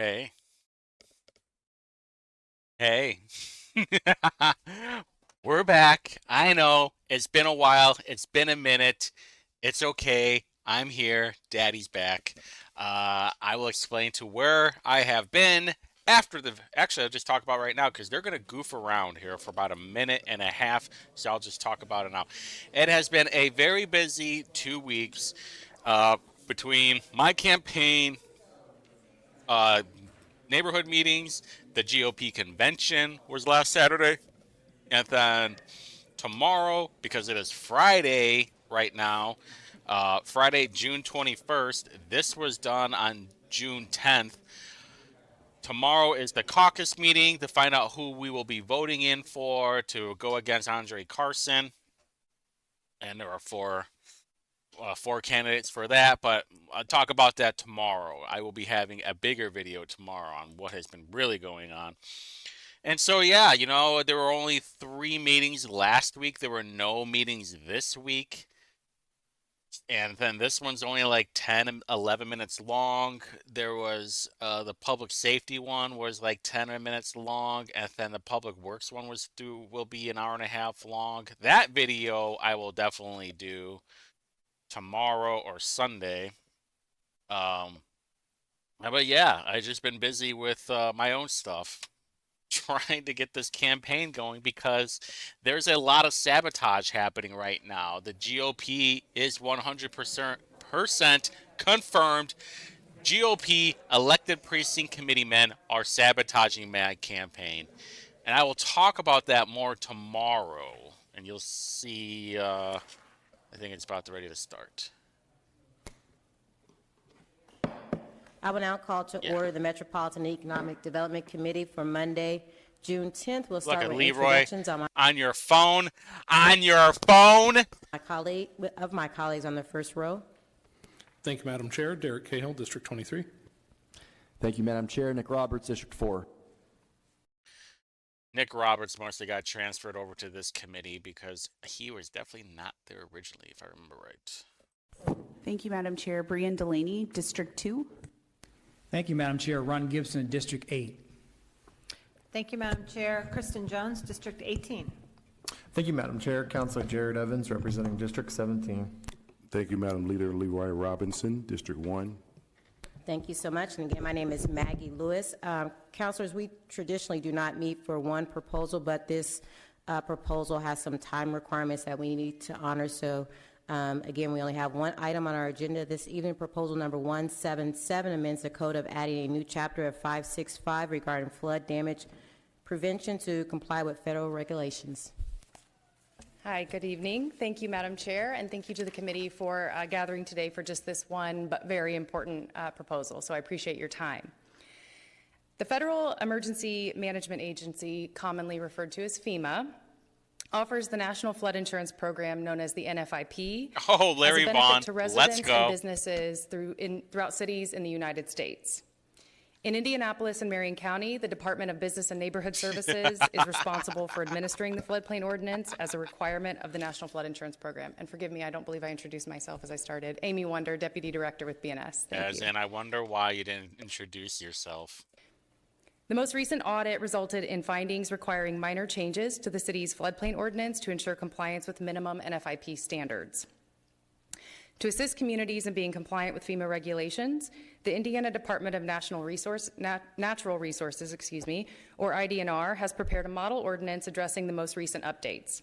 Hey, hey. We're back. I know it's been a while. It's been a minute. It's okay. I'm here. Daddy's back. I will explain to where I have been after the. Actually, I'll just talk about right now because they're going to goof around here for about a minute and a half. So I'll just talk about it now. It has been a very busy 2 weeks uh, between my campaign, uh, neighborhood meetings. The GOP convention was last Saturday. And then tomorrow, because it is Friday right now, Friday, June 21st, this was done on June 10th. Tomorrow is the caucus meeting to find out who we will be voting in for to go against Andre Carson. And there are four candidates for that, but I'll talk about that tomorrow. I will be having a bigger video tomorrow on what has been really going on. And so, yeah, there were only 3 meetings last week. There were no meetings this week. And then this one's only like 10, 11 minutes long. There was the public safety one was like 10 minutes long. And then the public works one will be an hour and a half long. That video I will definitely do tomorrow or Sunday. Um, but yeah, I just been busy with my own stuff, trying to get this campaign going because there's a lot of sabotage happening right now. The GOP is 100% confirmed. GOP elected precinct committee men are sabotaging my campaign. And I will talk about that more tomorrow. And you'll see, I think it's about ready to start. I will now call to Yeah. order the Metropolitan Economic Development Committee for Monday, June 10th. We'll Look start at with Leroy introductions on on your phone. On your phone. my colleagues on the first row. Thank you, Madam Chair. Derek Cahill, District 23. Thank you, Madam Chair. Nick Roberts, District 4. Nick Roberts mostly got transferred over to this committee because he was definitely not there originally, if I remember right. Thank you, Madam Chair. Brian Delaney, District 2. Thank you, Madam Chair. Ron Gibson, District 8. Thank you, Madam Chair. Kristen Jones, District 18. Thank you, Madam Chair. Councilor Jared Evans, representing District 17. Thank you, Madam Leader. Leroy Robinson, District 1. Thank you so much. And again, my name is Maggie Lewis. Councilors, we traditionally do not meet for one proposal, but this proposal has some time requirements that we need to honor. So again, we only have one item on our agenda this evening. Proposal number 177 amends the code of adding a new chapter of 565 regarding flood damage prevention to comply with federal regulations. Hi, good evening. Thank you, Madam Chair, and thank you to the committee for gathering today for just this one but very important proposal, so I appreciate your time. The Federal Emergency Management Agency, commonly referred to as FEMA, offers the National Flood Insurance Program known as the NFIP Oh, Larry as a benefit Vaughn, to let's residents go. and businesses throughout cities in the United States. In Indianapolis and Marion County, the Department of Business and Neighborhood Services is responsible for administering the floodplain ordinance as a requirement of the National Flood Insurance Program. And forgive me, I don't believe I introduced myself as I started. Amy Wonder, Deputy Director with BNS. Thank you. And I wonder why you didn't introduce yourself. The most recent audit resulted in findings requiring minor changes to the city's floodplain ordinance to ensure compliance with minimum NFIP standards. To assist communities in being compliant with FEMA regulations, the Indiana Department of Natural Resources, or IDNR, has prepared a model ordinance addressing the most recent updates.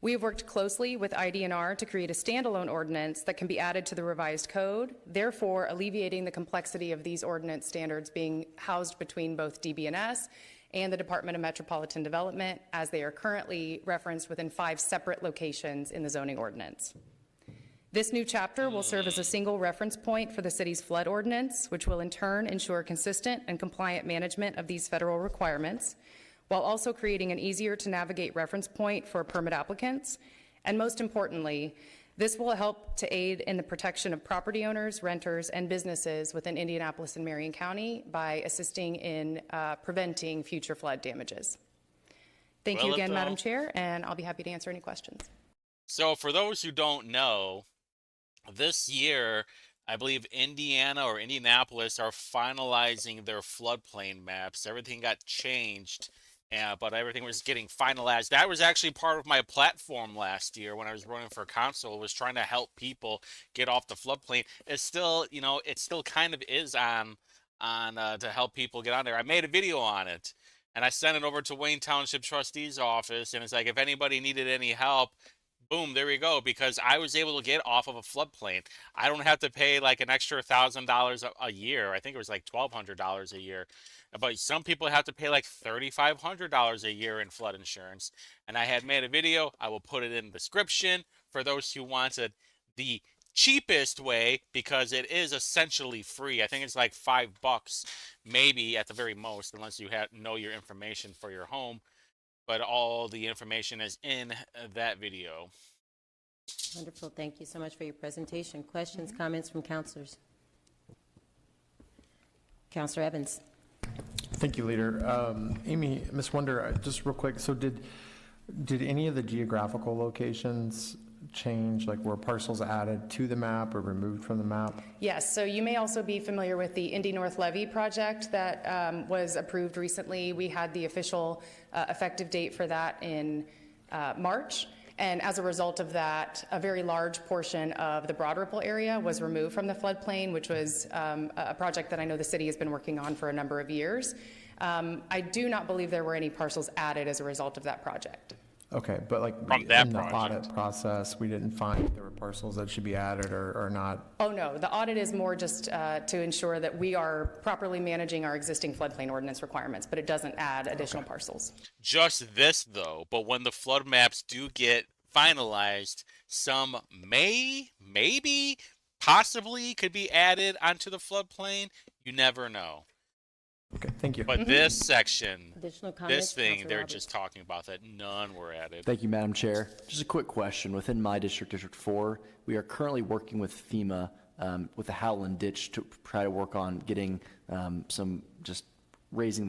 We have worked closely with IDNR to create a standalone ordinance that can be added to the revised code, therefore alleviating the complexity of these ordinance standards being housed between both DBNS and the Department of Metropolitan Development, as they are currently referenced within 5 separate locations in the zoning ordinance. This new chapter will serve as a single reference point for the city's flood ordinance, which will in turn ensure consistent and compliant management of these federal requirements, while also creating an easier to navigate reference point for permit applicants. And most importantly, this will help to aid in the protection of property owners, renters, and businesses within Indianapolis and Marion County by assisting in preventing future flood damages. Thank you again, Madam Chair, and I'll be happy to answer any questions. So for those who don't know, this year I believe Indiana or Indianapolis are finalizing their floodplain maps. Everything got changed, but everything was getting finalized. That was actually part of my platform last year when I was running for council, was trying to help people get off the floodplain. It's still, it still kind of is on to help people get on there. I made a video on it, and I sent it over to Wayne Township Trustee's office, and it's like if anybody needed any help, boom, there we go. Because I was able to get off of a floodplain. I don't have to pay like an extra $1,000 a year. I think it was like $1,200 a year. But some people have to pay like $3,500 a year in flood insurance. And I had made a video. I will put it in the description for those who wanted the cheapest way, because it is essentially free. I think it's like $5, maybe at the very most, unless you know your information for your home. But all the information is in that video. Wonderful. Thank you so much for your presentation. Questions, comments from councilors? Councilor Evans. Thank you, Leader. Amy, Ms. Wonder, just real quick, so did any of the geographical locations change, like were parcels added to the map or removed from the map? Yes, so you may also be familiar with the Indy North Levee project that was approved recently. We had the official effective date for that in March. And as a result of that, a very large portion of the Broad Ripple area was removed from the floodplain, which was a project that I know the city has been working on for a number of years. I do not believe there were any parcels added as a result of that project. Okay, but like From that in the project. audit process, we didn't find there were parcels that should be added or not? Oh, no. The audit is more just to ensure that we are properly managing our existing floodplain ordinance requirements, but it doesn't add additional parcels. Just this, though, but when the flood maps do get finalized, some maybe, possibly could be added onto the floodplain. You never know. Okay, thank you. But this section, Additional comments? this thing, Councilor they're Roberts. just talking about that none were added. Thank you, Madam Chair. Just a quick question. Within my district, District 4, we are currently working with FEMA with the Howland Ditch to try to work on getting some, just raising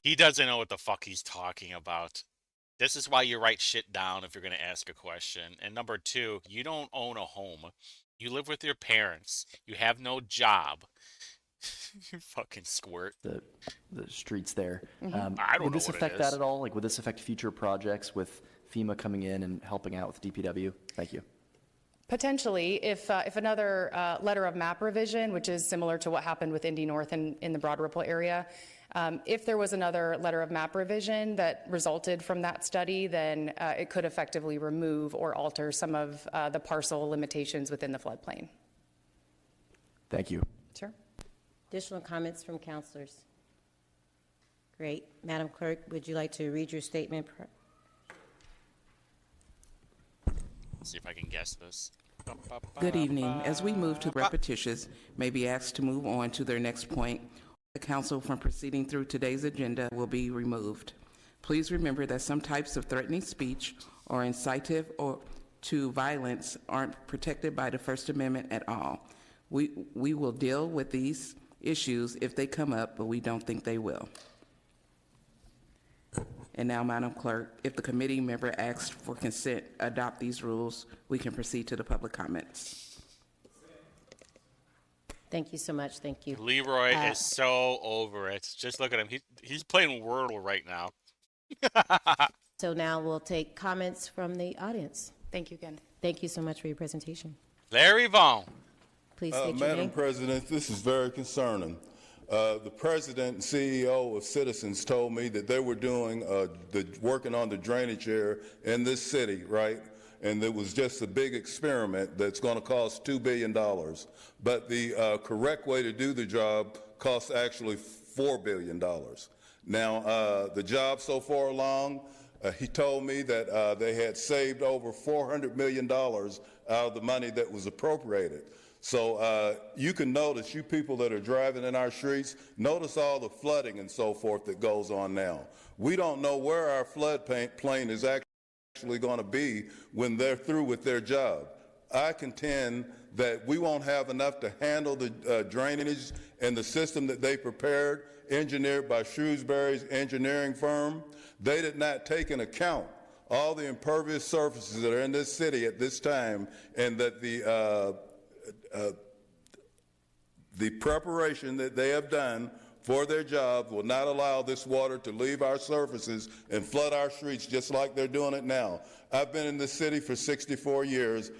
He doesn't know what the fuck he's talking about. This is why you write shit down if you're going to ask a question. And number two, you don't own a home. You live with your parents. You have no job. You fucking squirt. the streets there. I don't know Would this what it affect is. that at all? Like, would this affect future projects with FEMA coming in and helping out with DPW? Thank you. Potentially, if another letter of map revision, which is similar to what happened with Indy North in the Broad Ripple area, if there was another letter of map revision that resulted from that study, then it could effectively remove or alter some of the parcel limitations within the floodplain. Thank you. Sure. Additional comments from councilors? Great. Madam Clerk, would you like to read your statement? Let's see if I can guess this. Good evening. As we move to repetitious, may be asked to move on to their next point, the council from proceeding through today's agenda will be removed. Please remember that some types of threatening speech or incitive or to violence aren't protected by the First Amendment at all. We will deal with these issues if they come up, but we don't think they will. And now, Madam Clerk, if the committee member asks for consent, adopt these rules, we can proceed to the public comments. Thank you so much. Thank you. Leroy is so over it. Just look at him. He's playing Wordle right now. So now we'll take comments from the audience. Thank you again. Thank you so much for your presentation. Larry Vaughn. Please state your Madam name. President, this is very concerning. The president and CEO of Citizens told me that they were doing working on the drainage here in this city, right? And it was just a big experiment that's going to cost $2 billion. But the correct way to do the job costs actually $4 billion. Now, the job so far along, he told me that they had saved over $400 million out of the money that was appropriated. So you can notice, you people that are driving in our streets, notice all the flooding and so forth that goes on now. We don't know where our floodplain is actually going to be when they're through with their job. I contend that we won't have enough to handle the drainage and the system that they prepared, engineered by Shrewsbury's engineering firm. They did not take into account all the impervious surfaces that are in this city at this time, and that the preparation that they have done for their job will not allow this water to leave our surfaces and flood our streets just like they're doing it now. I've been in this city for 64 years.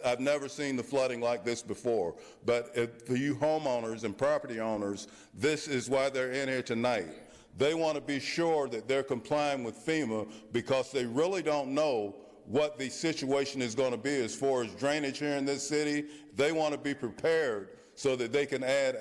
I've never seen the flooding like this before. But for you homeowners and property owners, this is why they're in here tonight. They want to be sure that they're complying with FEMA because they really don't know what the situation is going to be as far as drainage here in this city. They want to be prepared so that they can add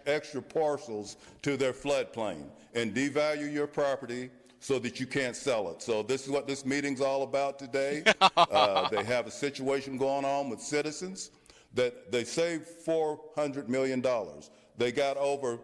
extra parcels to their floodplain and devalue your property so that you can't sell it. So this is what this meeting's all about today. They have a situation going on with citizens that they saved $400 million. They got over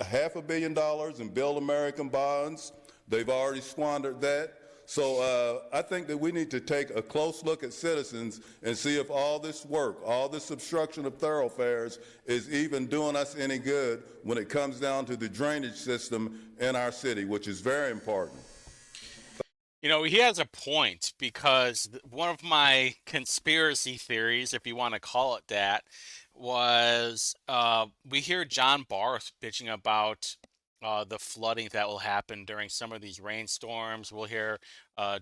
$500 million in Build American bonds. They've already squandered that. So I think that we need to take a close look at citizens and see if all this work, all this obstruction of thoroughfares is even doing us any good when it comes down to the drainage system in our city, which is very important. You know, he has a point because one of my conspiracy theories, if you want to call it that, was we hear John Barth bitching about the flooding that will happen during some of these rainstorms. We'll hear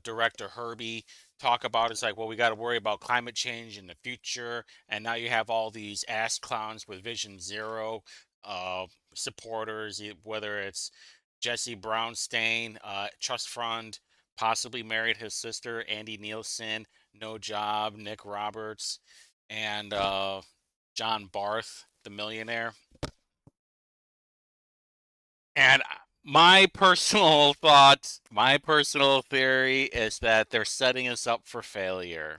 Director Herbie talk about it's like, well, we got to worry about climate change in the future. And now you have all these ass clowns with Vision Zero supporters, whether it's Jesse Brownstein, Trust Fund, possibly married his sister, Andy Nielsen, No Job, Nick Roberts, and John Barth, the millionaire. And my personal thought, my personal theory is that they're setting us up for failure.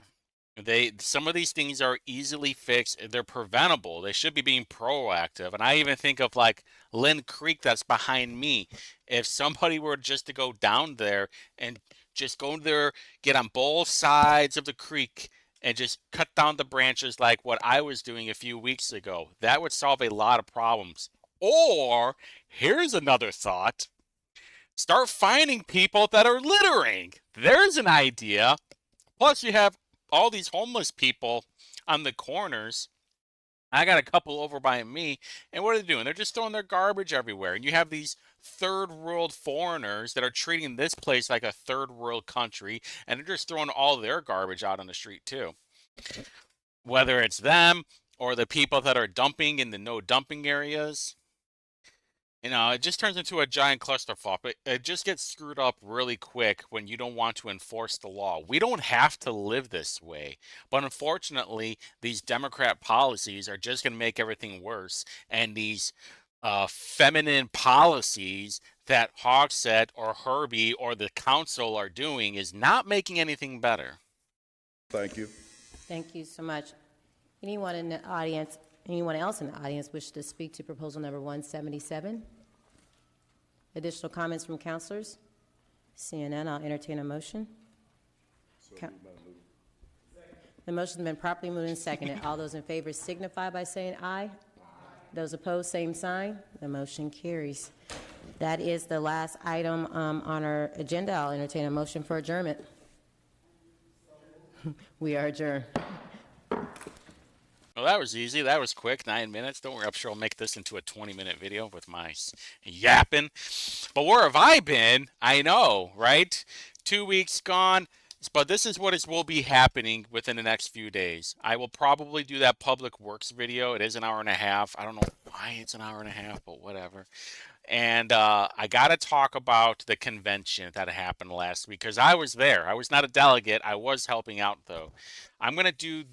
Some of these things are easily fixed. They're preventable. They should be being proactive. And I even think of like Lynn Creek that's behind me. If somebody were just to go down there and just go there, get on both sides of the creek and just cut down the branches like what I was doing a few weeks ago, that would solve a lot of problems. Or here's another thought. Start finding people that are littering. There's an idea. Plus, you have all these homeless people on the corners. I got a couple over by me, and what are they doing? They're just throwing their garbage everywhere. And you have these third world foreigners that are treating this place like a third world country, and they're just throwing all their garbage out on the street, too. Whether it's them or the people that are dumping in the no dumping areas. You know, it just turns into a giant clusterfuck. It just gets screwed up really quick when you don't want to enforce the law. We don't have to live this way. But unfortunately, these Democrat policies are just going to make everything worse. And these feminine policies that Hogsett or Herbie or the council are doing is not making anything better. Thank you. Thank you so much. Anyone in the audience, anyone else in the audience wish to speak to proposal number 177? Additional comments from councilors? Seeing none, I'll entertain a motion. The motion has been properly moved and seconded. All those in favor signify by saying aye. Those opposed, same sign. The motion carries. That is the last item on our agenda. I'll entertain a motion for adjournment. We are adjourned. Well, that was easy. That was quick. 9 minutes. Don't worry. I'm sure I'll make this into a 20-minute video with my yapping. But where have I been? I know, right? 2 weeks gone. But this is what will be happening within the next few days. I will probably do that public works video. It is an hour and a half. I don't know why it's an hour and a half, but whatever. And I got to talk about the convention that happened last week because I was there. I was not a delegate. I was helping out, though. I'm going to do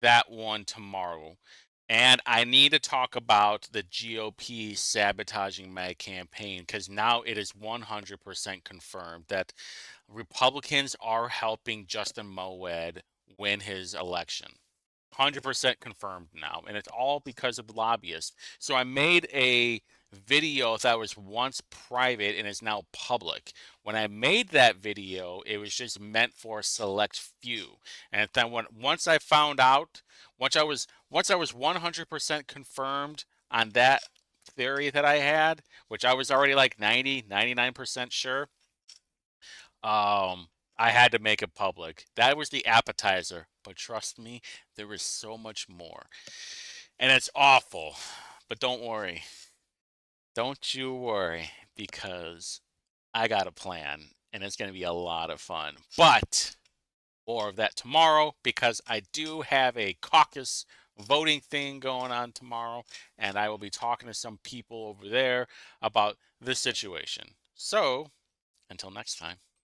that one tomorrow. And I need to talk about the GOP sabotaging my campaign because now it is 100% confirmed that Republicans are helping Justin Moed win his election. 100% confirmed now. And it's all because of the lobbyists. So I made a video that was once private and is now public. When I made that video, it was just meant for a select few. And then once I found out, once I was 100% confirmed on that theory that I had, which I was already like 99% sure, I had to make it public. That was the appetizer. But trust me, there is so much more. And it's awful. But don't worry. Don't you worry, because I got a plan and it's going to be a lot of fun. But more of that tomorrow, because I do have a caucus voting thing going on tomorrow, and I will be talking to some people over there about this situation. So, until next time.